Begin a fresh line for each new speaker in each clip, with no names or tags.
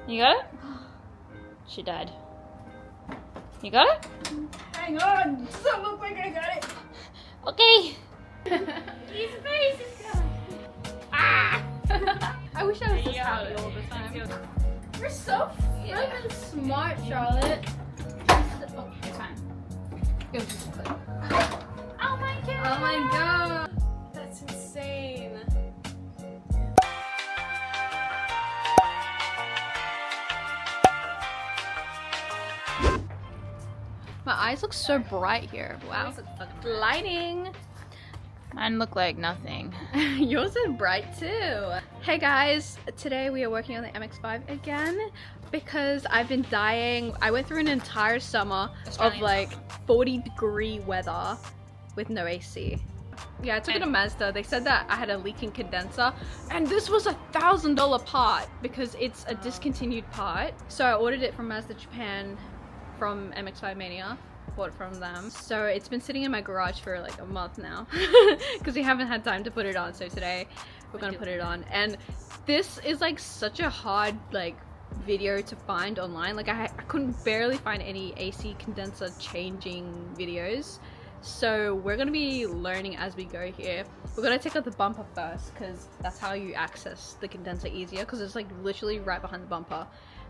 You got it? She died. You got it?
Hang on, doesn't look like I got it.
Okay.
His face is gone. Ah! I wish I was this happy all the time. You're so freaking smart, Charlotte. Oh, it's fine. It was just a clip.
Oh my god.
Oh my god. That's insane. My eyes look so bright here. Wow. Lighting.
Mine look like nothing.
Yours is bright too. Hey guys, today we are working on the MX-5 again because I've been dying. I went through an entire summer of like 40-degree weather with no AC. Yeah, I took it to Mazda. They said that I had a leaking condenser and this was $1,000 part because it's a discontinued part. So I ordered it from Mazda Japan from MX-5 Mania. Bought it from them. So it's been sitting in my garage for like a month now because we haven't had time to put it on. So today we're gonna put it on, and this is like such a hard like video to find online. Like I couldn't barely find any AC condenser changing videos. So we're gonna be learning as we go here. We're gonna take out the bumper first because that's how you access the condenser easier, because it's like literally right behind the bumper.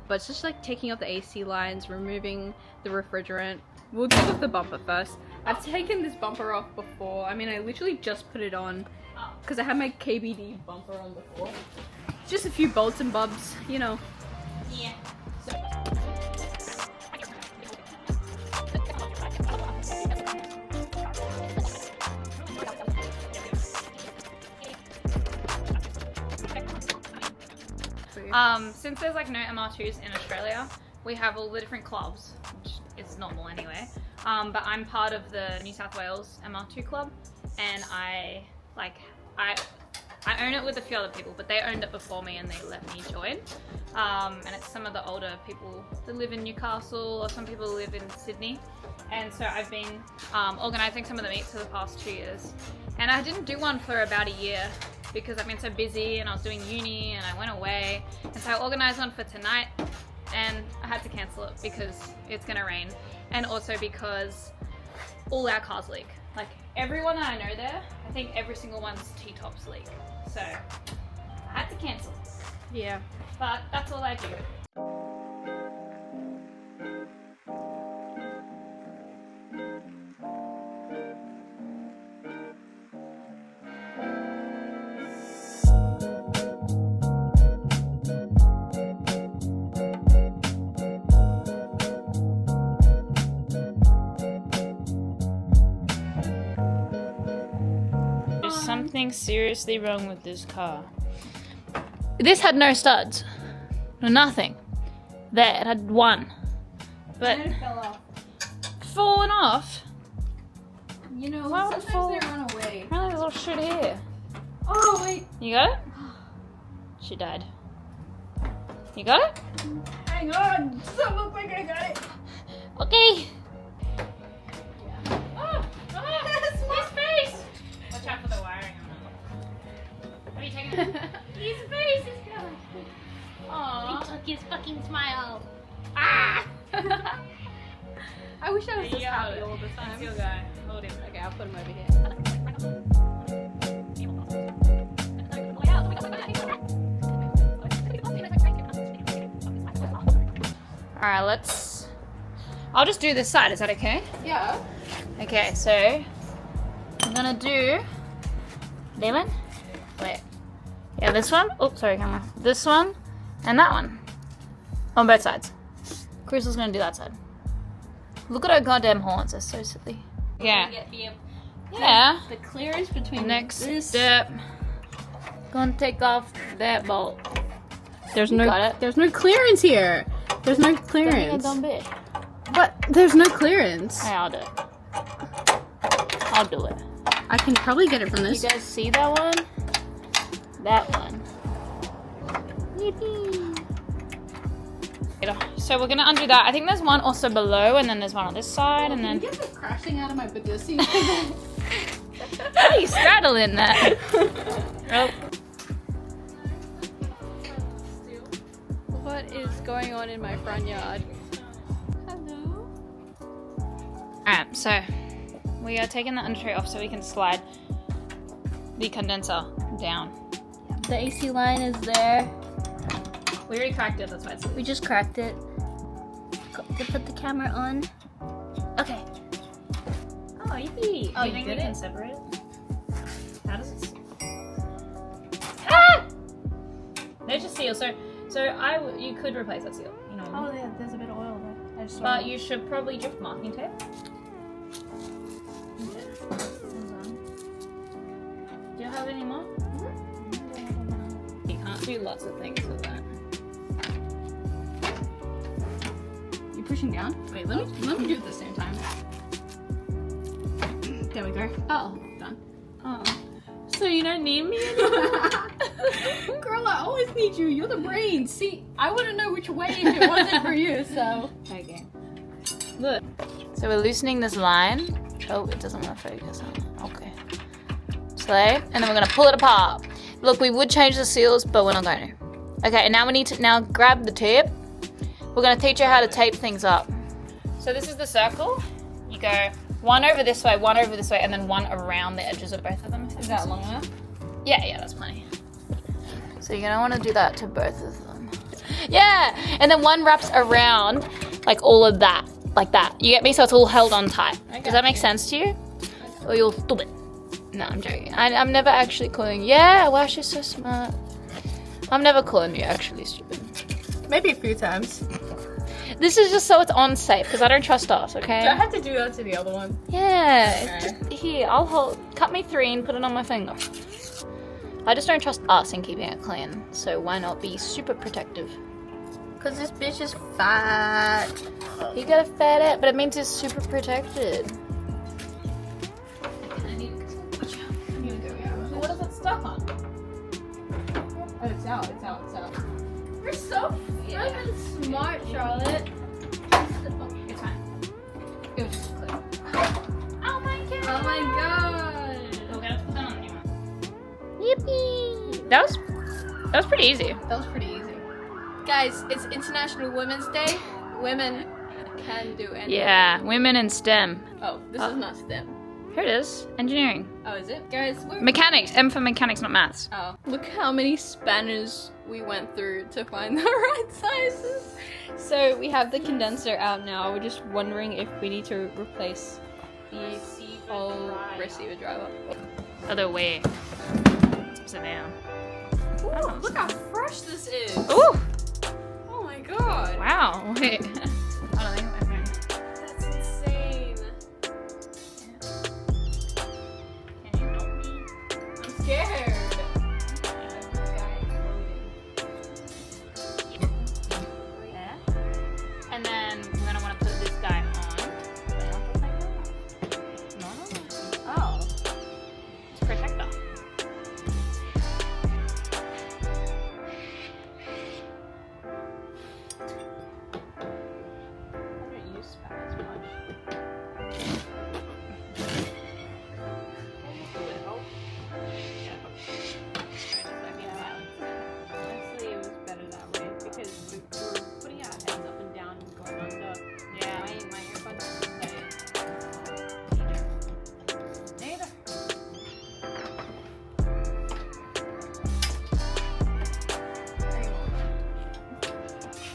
But it's just like taking out the AC lines, removing the refrigerant. We'll take off the bumper first. I've taken this bumper off before. I mean, I literally just put it on because I had my KBD bumper on before. Just a few bolts and bobs, you know.
Yeah. Since there's like no MR2s in Australia, we have all the different clubs, which is normal anyway. But I'm part of the New South Wales MR2 club, and I own it with a few other people, but they owned it before me and they let me join. And it's some of the older people that live in Newcastle, or some people live in Sydney. And so I've been organising some of the meets for the past 2 years. And I didn't do one for about a year because I've been so busy and I was doing uni and I went away. And so I organised one for tonight and I had to cancel it because it's gonna rain. And also because all our cars leak. Like everyone that I know there, I think every single one's T-tops leak. So I had to cancel.
Yeah.
But that's all I do. Something seriously wrong with this car. This had no studs. No, nothing. There, it had one. But
And it fell off.
fallen off.
You know,
Why would it fall?
sometimes they run away.
Apparently there's a little shit here.
Oh, wait.
You got it? She died. You got it?
Hang on. Doesn't look like I got it.
Okay. Oh, his face! Watch out for the wiring on that. What are you taking? His face is gone. Aww.
He took his fucking smile.
Ah!
I wish I was this
Yeah,
happy all the time.
That's your guy. Hold him.
Okay, I'll put him over here.
Alright, I'll just do this side, is that okay?
Yeah.
Okay, so I'm gonna do lemon. Wait. Yeah, this one. Oh, sorry, camera. This one and that one. On both sides. Crystal's gonna do that side. Look at her goddamn horns, they're so silly. Yeah. Yeah.
The clearance between
Next
this.
step. Gonna take off that bolt.
There's
You
no.
got it.
There's no clearance here. There's no
Don't be a
clearance.
dumb bitch.
But there's no clearance.
Hey, I'll do it. I'll do it.
I can probably get it from
You
this.
guys see that one? That one. So we're gonna undo that. I think there's one also below, and then there's one on this side, and then.
Get it crashing out of my Badussi.
How are you straddling that? Oh.
What? what is going on in my front yard. Hello.
Alright, so we are taking the undertray off so we can slide the condenser down.
The AC line is there.
We already cracked it, that's why it's...
We just cracked it. To put the camera on. Okay.
Oh, yippee!
Oh,
Do you think we
did
can
it?
separate it? How does it... There's your seal. So you could replace that seal. You know what I mean?
Oh, yeah, there's a bit of oil there. I just
But you should probably just masking tape. Do you have any more? You can't do lots of things with that.
You pushing down? Wait, let me do it at the same time. There we go. Oh, done.
Oh. So you don't need me anymore?
Girl, I always need you. You're the brain. See, I wouldn't know which way if it wasn't for you, so.
Okay. Look. So we're loosening this line. Oh, it doesn't want to focus on it. Okay. Slave, and then we're gonna pull it apart. Look, we would change the seals, but we're not going to. Okay, and now we need to now grab the tape. We're gonna teach you how to tape things up. So this is the circle. You go one over this way, and then one around the edges of both of them.
Is that long enough?
Yeah, that's plenty. So you're gonna want to do that to both of them. Yeah, and then one wraps around like all of that, like that. You get me? So it's all held on tight. Does that make sense to you? Or you'll stupid. No, I'm joking. I'm never actually calling. Yeah, wow, she's so smart. I'm never calling you actually stupid.
Maybe a few times.
This is just so it's on safe because I don't trust us. Okay.
Do I have to do that to the other one?
Yeah.
Okay.
Just here, I'll hold. Cut me 3 and put it on my finger. I just don't trust us in keeping it clean. So why not be super protective?
Because this bitch is fat.
You gotta fat it, but it means it's super protected. What is it stuck on?
Oh, it's out.
You're so freaking smart, Charlotte.
It's fine. It was just a clip.
Oh my god.
Oh my god.
We're gonna put that on the new one. Yippee! That was pretty easy.
That was pretty easy. Guys, it's International Women's Day. Women can do anything.
Yeah, women in STEM.
Oh, this is not STEM.
Here it is. Engineering.
Oh, is it? Guys, we're...
Mechanics. M for mechanics, not maths.
Oh. Look how many spanners we went through to find the right sizes. So we have the condenser out now. We're just wondering if we need to replace the whole receiver driver.
Other way. Sit down.
Ooh, look how fresh this is.
Ooh!
Oh my god.
Wow. Wait. I don't think my phone.
That's insane.
Can you help me?
I'm scared.
Yeah. And then we're gonna want to put this guy on. No.
Oh.
It's protector.
I don't use spanners much. Honestly, it was better that way because we were putting our heads up and down and going under.
Yeah.
My earbuds are
Neither.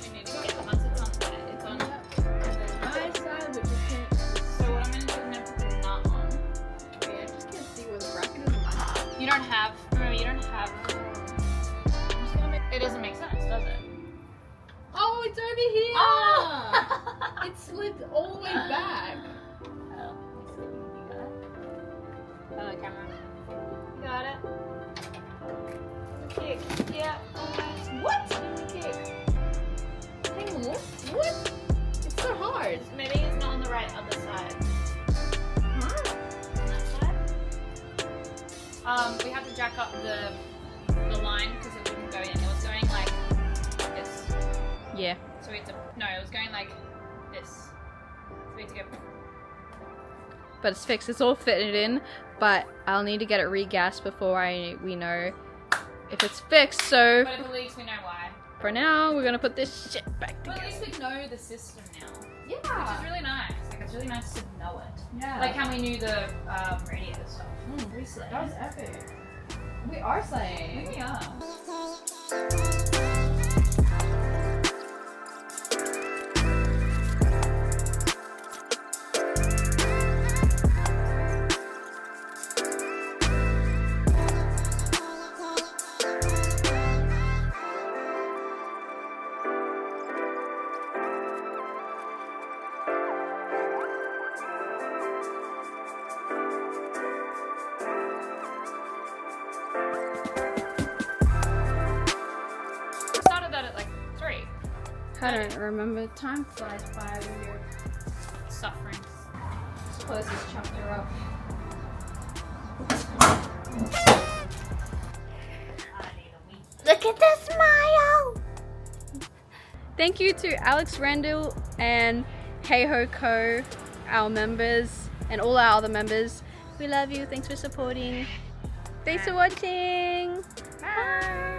We need to get the once it's on there. It's on.
my side, but you can't.
So what I'm gonna do is I'm gonna put the nut on.
Wait, I just can't see where the bracket is.
You don't have. Remember, you don't have. I'm just gonna make. It doesn't make sense, does it?
Oh, it's over here.
Oh.
It slid all the way back.
Oh, you got it. Hello, camera. You got it. The kick. Yeah. Almost. What? The kick.
Hang on. What? It's so hard.
Maybe it's not on the right other side.
Huh?
On that side. We have to jack up the line because it wouldn't go in. It was going like this.
Yeah.
So we had to. No, it was going like this. So we had to go.
But it's fixed. It's all fitted in, but I'll need to get it re-gassed before we know if it's fixed. So
But if it leaks, we know why.
for now, we're gonna put this shit back
But
together.
at least we know the system now.
Yeah.
Which is really nice. Like, it's really nice to know it.
Yeah.
Like how we knew the radiator stuff. We slay.
That was epic. We are slaying.
We are. Started that at like 3.
I don't remember. Time flies by when you're
Suffering.
close this chapter up.
Look at the smile!
Thank you to Alex Randall and Hey Ho Co, our members, and all our other members. We love you. Thanks for supporting. Thanks for watching. Bye.